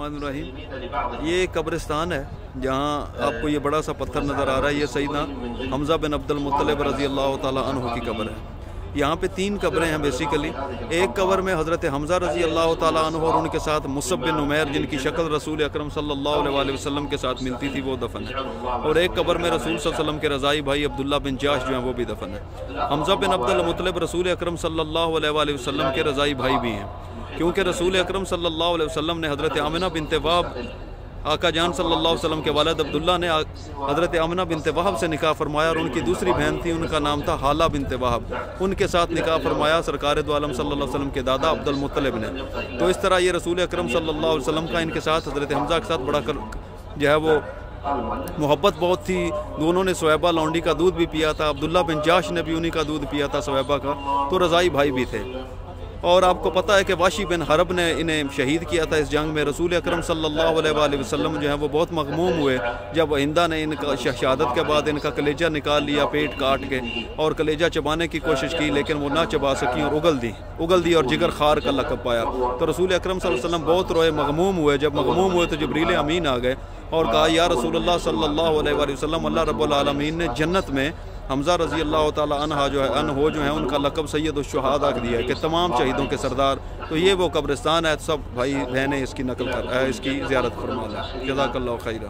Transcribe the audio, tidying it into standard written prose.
बिस्मिल्लाहिर्रहमानिर्रहीम। ये कब्रिस्तान है जहाँ आपको ये बड़ा सा पत्थर नज़र आ रहा है। ये सैयदना हमज़ा बिन अब्दुल मुत्तलिब रज़ी अल्लाह ताला अन्हु की कब्र है। यहाँ पे 3 कब्रें हैं बेसिकली। एक कब्र में हज़रत हमज़ा रज़ी अल्लाह ताला अन्हु और उनके साथ मुसअब बिन उमैर जिनकी शक्ल रसूल अकरम सल्लल्लाहु अलैहि वसल्लम के साथ मिलती थी वो दफन है। और एक कब्र में रसूल सल्लल्लाहु अलैहि वसल्लम के रज़ाई भाई अब्दुल्ला बिन जाश जो हैं वो भी दफन है। हमज़ा बिन अब्दुल मुत्तलिब रसूल अकरम सल्लल्लाहु अलैहि वसल्लम के रज़ाई भाई भी हैं, क्योंकि रसूल अकरम सल्लल्लाहु अलैहि वसल्लम ने हज़रत आमिना बिनते वहाब आका जान सल्लल्लाहु अलैहि वसल्लम के वालिद अब्दुल्ला ने हज़रत आमिना बिनते वहाब से निकाह फरमाया और उनकी दूसरी बहन थी, उनका नाम था हाला बिनते वहाब, उनके साथ निकाह फरमाया सरकार दो आलम सल्लल्लाहु अलैहि वसल्लम के दादा अब्दुल मुत्तलिब ने। तो इस तरह ये रसूल अकरम सल्लल्लाहु अलैहि वसल्लम का इनके साथ हज़रत हमज़ा के साथ बड़ा जो है वो मोहब्बत बहुत थी। दोनों ने सुहैबा लौंडी का दूध भी पिया था, अब्दुल्ला बिन जाश ने भी उन्हीं का दूध पिया था सुहैबा का, तो रज़ाई भाई भी थे। और आपको पता है कि वाशी बिन हरब ने इन्हें शहीद किया था इस जंग में। रसूल अकरम सल्लल्लाहु अलैहि वसल्लम जो है वो बहुत मग़मूम हुए जब हिंदा ने इनका शहादत के बाद इनका कलेजा निकाल लिया पेट काट के, और कलेजा चबाने की कोशिश की लेकिन वो ना चबा सकी और उगल दी और जिगर खार का लक़ब पाया। तो रसूल अकरम सल्लल्लाहु अलैहि वसल्लम बहुत रोए, मग़मूम हुए। जब मग़मूम हुए तो जिब्रील अमीन आ गए और कहा या रसूलुल्लाह सल्लल्लाहु अलैहि वसल्लम, अल्लाह रब्बुल आलमीन ने जन्नत में हमज़ा रज़ी अल्लाह ताला अन्हु जो है उनका लक़ब सैयदुश शुहादा दिया है कि तमाम शहीदों के सरदार। तो ये वो कब्रिस्तान है। सब भाई बहनें इसकी नकल कर इसकी ज़ियारत फरमा लें। जज़ाकल्लाहु खैरा।